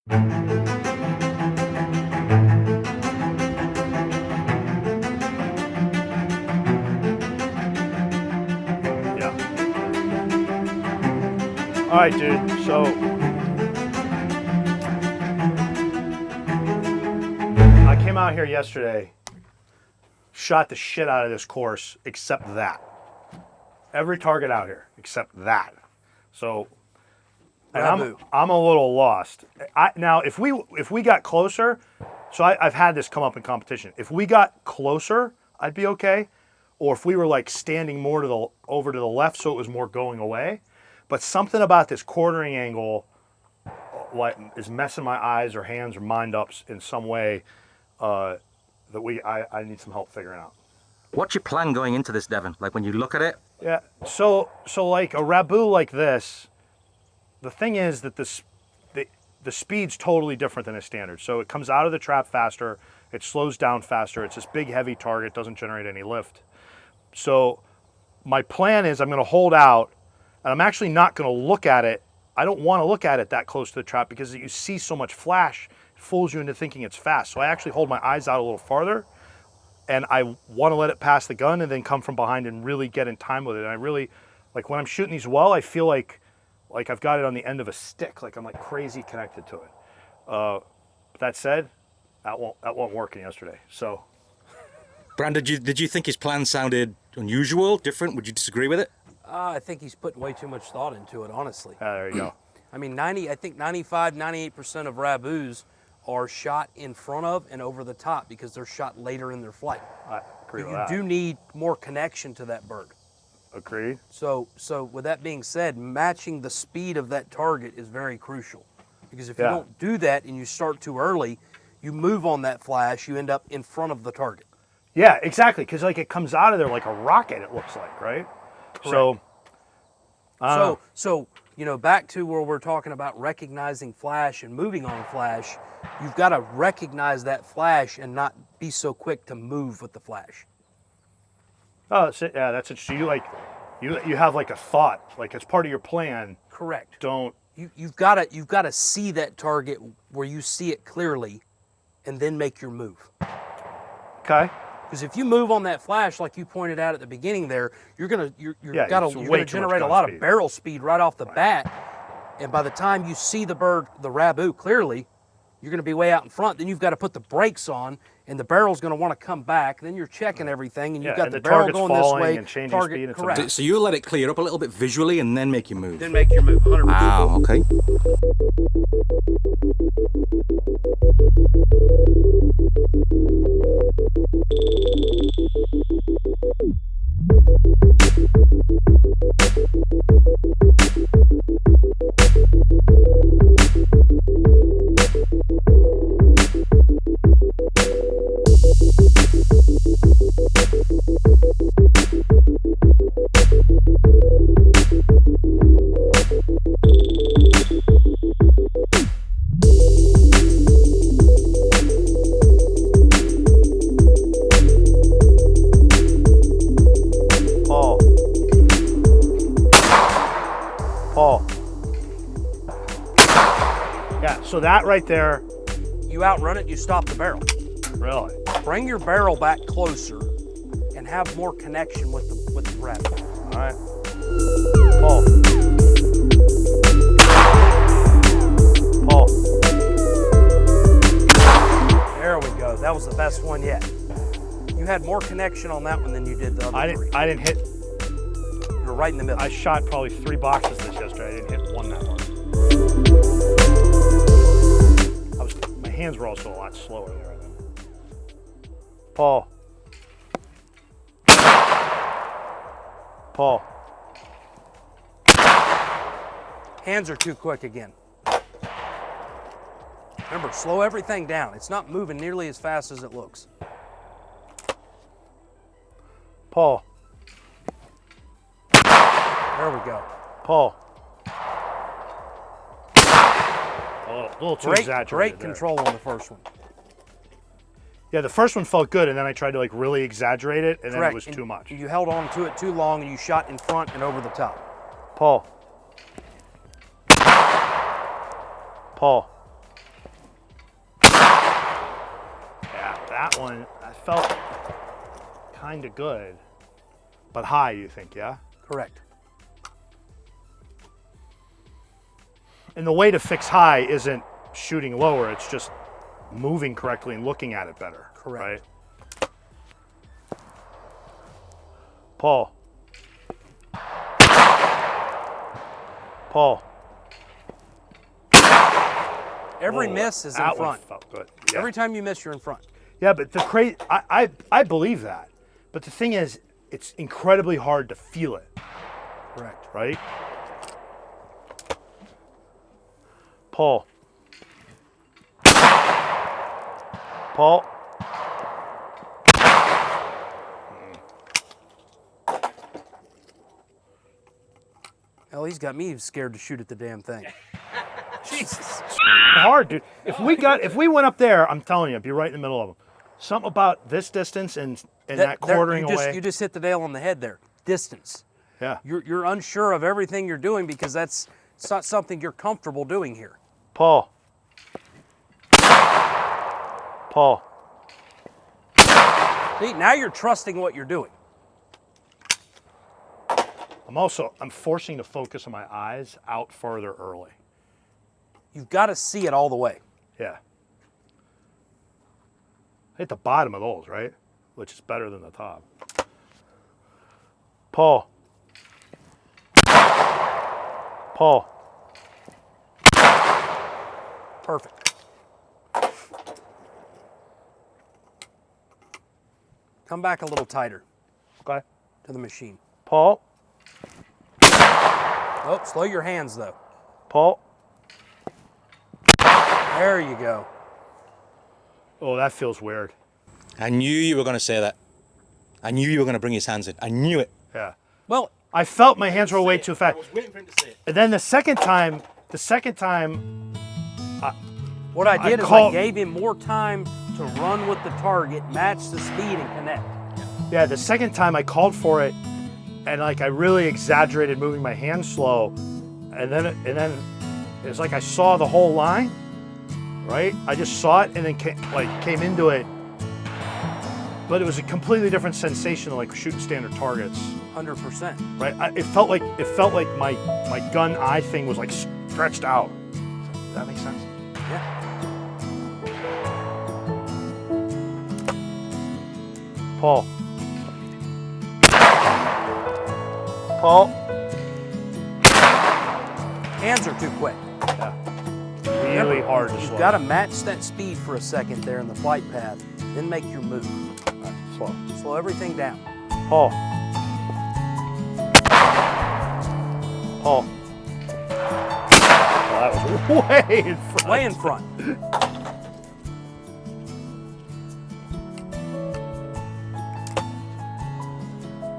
Yeah. All right, dude. So I came out here yesterday, shot the shit out of this course, except that. Every target out here, except that. So, and I'm a little lost. Now, if we got closer, so I've had this come up in competition. If we got closer, I'd be okay. Or if we were like standing more over to the left, so it was more going away. But something about this quartering angle, like, is messing my eyes or hands or mind up in some way that I need some help figuring out. What's your plan going into this, Devin? Like when you look at it? Yeah, so like a rabbue like this, the thing is that the speed's totally different than a standard. So it comes out of the trap faster, it slows down faster, it's this big heavy target, doesn't generate any lift. So my plan is I'm gonna hold out, and I'm actually not gonna look at it. I don't wanna look at it that close to the trap because you see so much flash, it fools you into thinking it's fast. So I actually hold my eyes out a little farther, and I want to let it pass the gun and then come from behind and really get in time with it. And I really, like when I'm shooting these well, I feel like I've got it on the end of a stick, like I'm like crazy connected to it. But that said, that won't work yesterday. So, Brandon, did you think his plan sounded unusual, different? Would you disagree with it? I think he's putting way too much thought into it, honestly. there you go. I mean, 95, 98% of rabbues are shot in front of and over the top because they're shot later in their flight. I agree with that. You do need more connection to that bird. Agreed. So with that being said, matching the speed of that target is very crucial. Because if you don't do that and you start too early, you move on that flash, you end up in front of the target. Yeah, exactly. Because like it comes out of there like a rocket, it looks like, right? Correct. So back to where we're talking about recognizing flash and moving on flash, you've got to recognize that flash and not be so quick to move with the flash. Oh, that's it. Yeah, that's it. So you have like a thought, like it's part of your plan. Correct. You've got to see that target where you see it clearly, and then make your move. Okay. Because if you move on that flash, like you pointed out at the beginning there, you're gonna generate a lot of barrel speed right off the bat, and by the time you see the rabbue clearly, you're gonna be way out in front. Then you've got to put the brakes on, and the barrel's gonna want to come back. Then you're checking everything, and you've got the barrel going this way. And changing speed. Correct. So you let it clear up a little bit visually, and then make your move. Then make your move. 100%. Wow. Okay. Paul. Yeah, so that right there. You outrun it, you stop the barrel. Really? Bring your barrel back closer and have more connection with the rabbit. All right. Paul. Paul. There we go. That was the best one yet. You had more connection on that one than you did the other three. I didn't hit. You were right in the middle. I shot probably 3 boxes this yesterday. I didn't hit one that one. My hands were also a lot slower there, I think. Paul. Paul. Hands are too quick again. Remember, slow everything down. It's not moving nearly as fast as it looks. Paul. There we go. Paul. A little too exaggerated. Great control on the first one. Yeah, the first one felt good, and then I tried to like really exaggerate it, and then it was too much. You held on to it too long, and you shot in front and over the top. Paul. Paul. that one, I felt kind of good. But high, you think, yeah? Correct. And the way to fix high isn't shooting lower, it's just moving correctly and looking at it better. Correct. Right? Paul. Paul. Every miss is in that front. One felt good. Yeah. Every time you miss, you're in front. Yeah, but the I believe that. But the thing is, it's incredibly hard to feel it. Correct. Right? Paul. Paul. Hell, he's got me scared to shoot at the damn thing. Jesus. Hard, dude. If we went up there, I'm telling you, I'd be right in the middle of them. Something about this distance and that quartering away. You just hit the nail on the head there. Distance. Yeah. You're unsure of everything you're doing because that's it's not something you're comfortable doing here. Paul. Paul. See, now you're trusting what you're doing. I'm forcing the focus of my eyes out further early. You've got to see it all the way. Yeah. Hit the bottom of those, right? Which is better than the top. Paul. Paul. Perfect. Come back a little tighter. Okay. To the machine. Paul. Oh, slow your hands though. Paul. There you go. Oh, that feels weird. I knew you were going to say that. I knew you were going to bring his hands in. I knew it. Yeah. Well, I felt my hands were way too fast. I was waiting for him to say it. And then the second time, what I did is I called- gave him more time to run with the target, match the speed, and connect. yeah, the second time I called for it, and like I really exaggerated moving my hands slow, and then it was like I saw the whole line, right? I just saw it and then came into it, but it was a completely different sensation than like shooting standard targets. 100%. Right? It felt like my gun eye thing was like stretched out. Does that make sense? Yeah. Paul. Paul. Hands are too quick. Yeah. Really hard to slow. You've got to match that speed for a second there in the flight path, then make your move. Right, slow. Slow everything down. Paul. Paul. Oh, that was way in front. Way in front.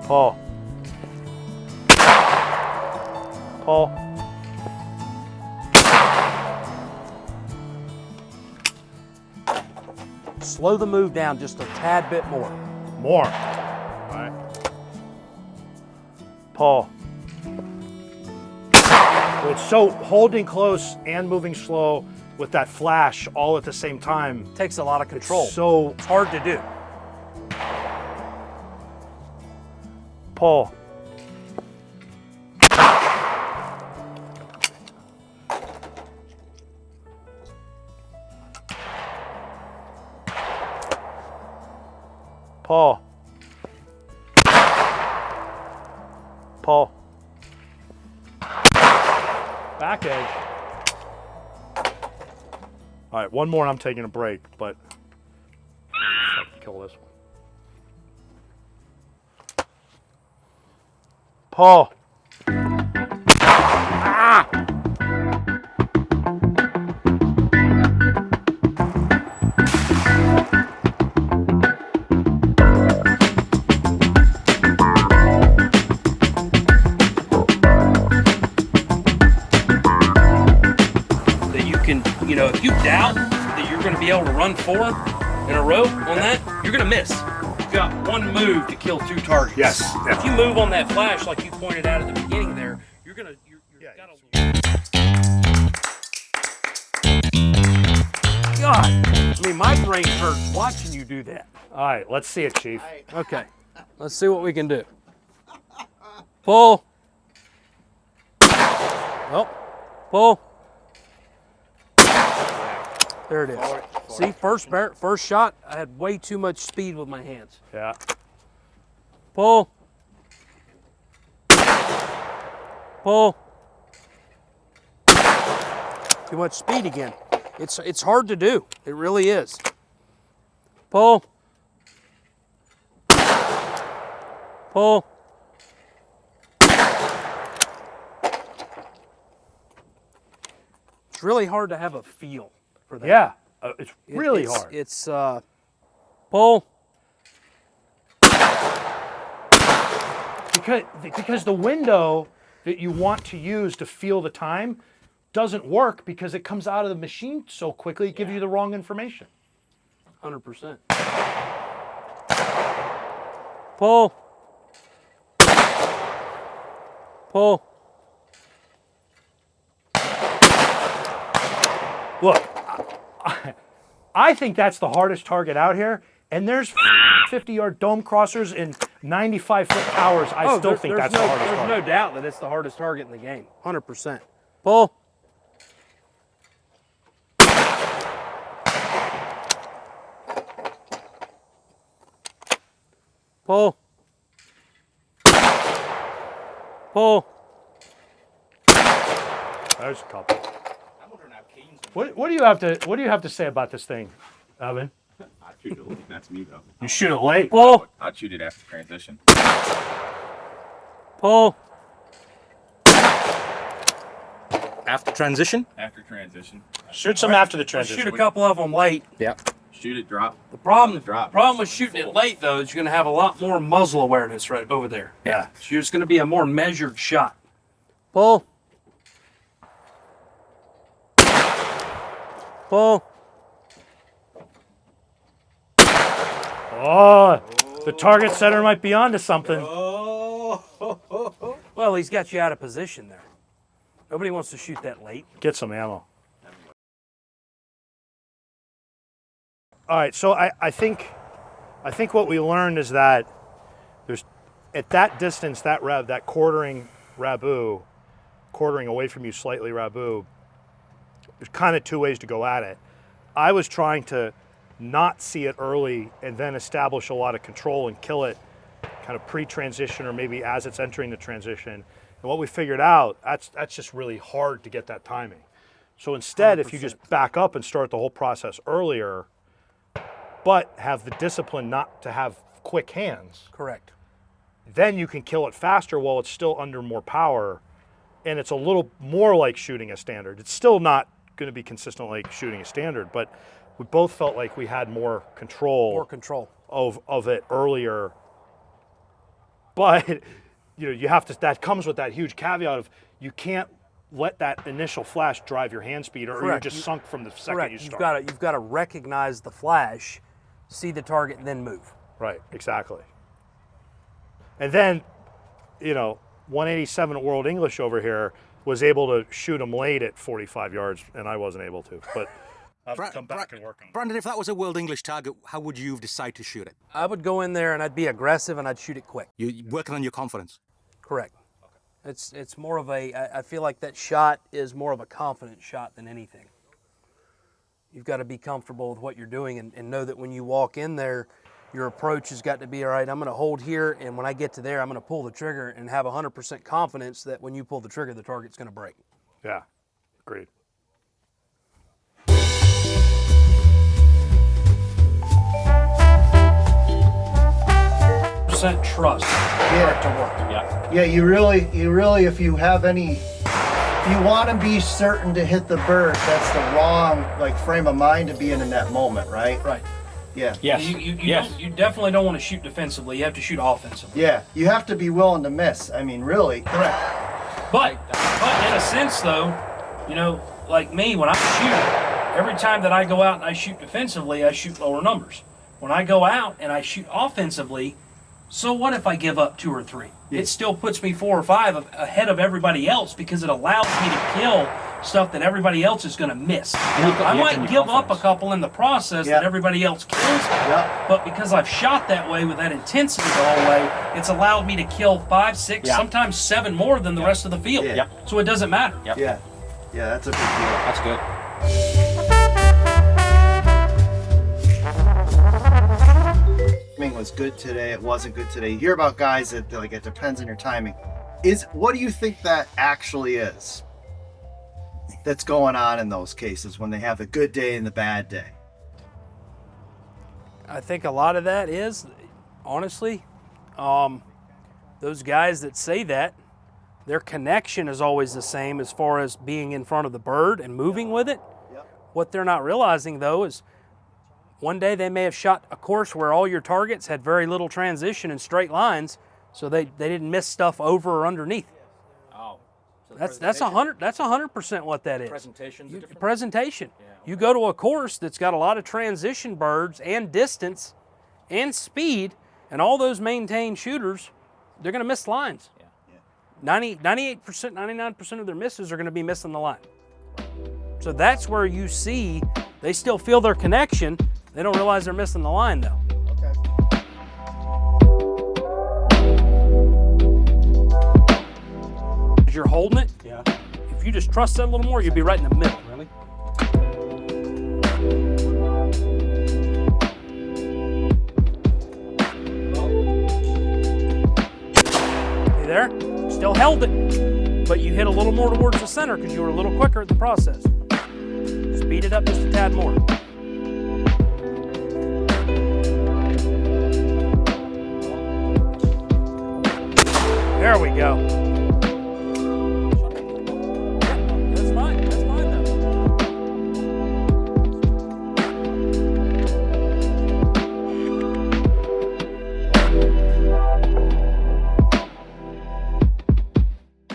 Paul. Paul. Slow the move down just a tad bit more. More. All right. Paul. It's so holding close and moving slow with that flash all at the same time. Takes a lot of control. So It's hard to do. Paul. Paul. Paul. Back edge. All right, one more and I'm taking a break, but I can kill this one. Paul. Ah! That you can, if you doubt that you're going to be able to run 4 in a row on that, you're going to miss. You've got one move to kill 2 targets. Yes. If you move on that flash like you pointed out at the beginning there, you're going to, God, I mean, my brain hurts watching you do that. All right, let's see it, Chief. Okay, let's see what we can do. Pull. Oh, pull. There it is. See, first shot, I had way too much speed with my hands. Yeah. Pull. Pull. Too much speed again. It's hard to do. It really is. Pull. Pull. It's really hard to have a feel for that. Yeah, it's really hard. It's pull. Because the window that you want to use to feel the time doesn't work because it comes out of the machine so quickly, it gives you the wrong information. 100%. Pull. Pull. Look, I think that's the hardest target out here, and there's 50-yard dome crossers and 95-foot towers. I still think that's the hardest target. There's no doubt that it's the hardest target in the game. 100%. Pull. Pull. Pull. There's a couple. What do you have to say about this thing, Evan? I shoot it late. That's me though. You shoot it late. Pull. I'd shoot it after transition. Pull. After transition? After transition. Shoot some after the Let's transition. shoot a couple of them late. Yeah. Shoot it, drop. The problem Drop. with shooting it late, though, is you're going to have a lot more muzzle awareness right over there. Yeah. So it's going to be a more measured shot. Pull. Pull. Oh, the target setter might be onto something. Well, he's got you out of position there. Nobody wants to shoot that late. Get some ammo. All right, so I think what we learned is that there's at that distance, that quartering rabbue, quartering away from you slightly rabbue, there's kind of two ways to go at it. I was trying to not see it early and then establish a lot of control and kill it kind of pre-transition or maybe as it's entering the transition. And what we figured out, that's just really hard to get that timing. So instead, 100%. If you just back up and start the whole process earlier, but have the discipline not to have quick hands. Correct. Then you can kill it faster while it's still under more power, and it's a little more like shooting a standard. It's still not going to be consistent like shooting a standard, but we both felt like we had more control. More control. Of it earlier. But you have to. That comes with that huge caveat of you can't let that initial flash drive your hand speed, or you're just sunk from the second you start. You've got to recognize the flash, see the target, and then move. Right, exactly. And then, 187 at World English over here was able to shoot them late at 45 yards, and I wasn't able to. But I'll have to come back and work on it. Brandon, if that was a World English target, how would you decide to shoot it? I would go in there and I'd be aggressive and I'd shoot it quick. You're working on your confidence? Correct. It's more of I feel like that shot is more of a confident shot than anything. You've got to be comfortable with what you're doing and know that when you walk in there, your approach has got to be, all right, I'm going to hold here, and when I get to there, I'm going to pull the trigger and have 100% confidence that when you pull the trigger, the target's going to break. Yeah, agreed. Trust. Yeah. To work. Yeah, you really, if you want to be certain to hit the bird, that's the wrong frame of mind to be in that moment, right? Right. Yeah. Yes. You definitely don't want to shoot defensively. You have to shoot offensively. Yeah, you have to be willing to miss. I mean, really. Correct. But in a sense, though, like me, when I shoot, every time that I go out and I shoot defensively, I shoot lower numbers. When I go out and I shoot offensively, so what if I give up 2 or 3? Yeah. It still puts me 4 or 5 ahead of everybody else because it allows me to kill stuff that everybody else is going to miss. I you might have give up a confidence. couple in the process that everybody else kills, but because I've shot that way with that intensity the whole way, it's allowed me to kill 5, 6, sometimes 7 more than the rest of the field. Yeah. So it doesn't matter. Yeah, that's a big deal. That's good. Timing was good today. It wasn't good today. You hear about guys that like it depends on your timing. What do you think that actually is? That's going on in those cases when they have the good day and the bad day. I think a lot of that is, honestly, those guys that say that, their connection is always the same as far as being in front of the bird and moving with it. What they're not realizing, though, is one day they may have shot a course where all your targets had very little transition and straight lines, so they didn't miss stuff over or underneath. Oh. So That's 100% what that is. Presentation's a different. Presentation. You go to a course that's got a lot of transition birds and distance and speed, and all those maintained shooters, they're going to miss lines. 98%, 99% of their misses are going to be missing the line. So that's where you see they still feel their connection. They don't realize they're missing the line, though. As you're holding it, if you just trust that a little more, you'll be right in the middle. Really? You there? Still held it, but you hit a little more towards the center because you were a little quicker at the process. Speed it up just a tad more. There we go. That's fine. That's fine though.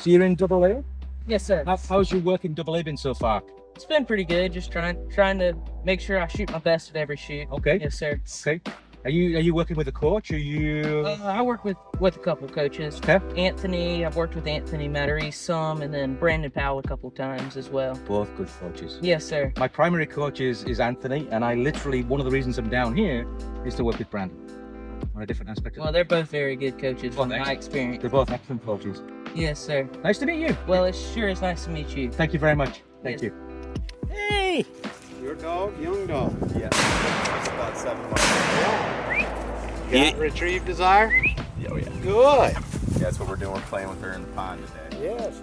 So you're in double A? Yes, sir. How's your work in double A been so far? It's been pretty good. Just trying to make sure I shoot my best at every shoot. Okay. Yes, sir. Okay. Are you working with a coach? Are you? I work with a couple coaches. Okay. Anthony, I've worked with Anthony Mattery some, and then Brandon Powell a couple times as well. Both good coaches. Yes, sir. My primary coach is Anthony, and I literally, one of the reasons I'm down here is to work with Brandon on a different aspect of Well, it. they're both very good coaches from my experience. They're both excellent coaches. Yes, sir. Nice to meet you. Well, it sure is nice to meet you. Thank you very much. Thank Yes. you. Hey! Your dog, young dog. Yeah, it's about 7 months. Got retrieved desire? Oh, yeah. Good. That's what we're doing. We're playing with her in the pond today. Yes.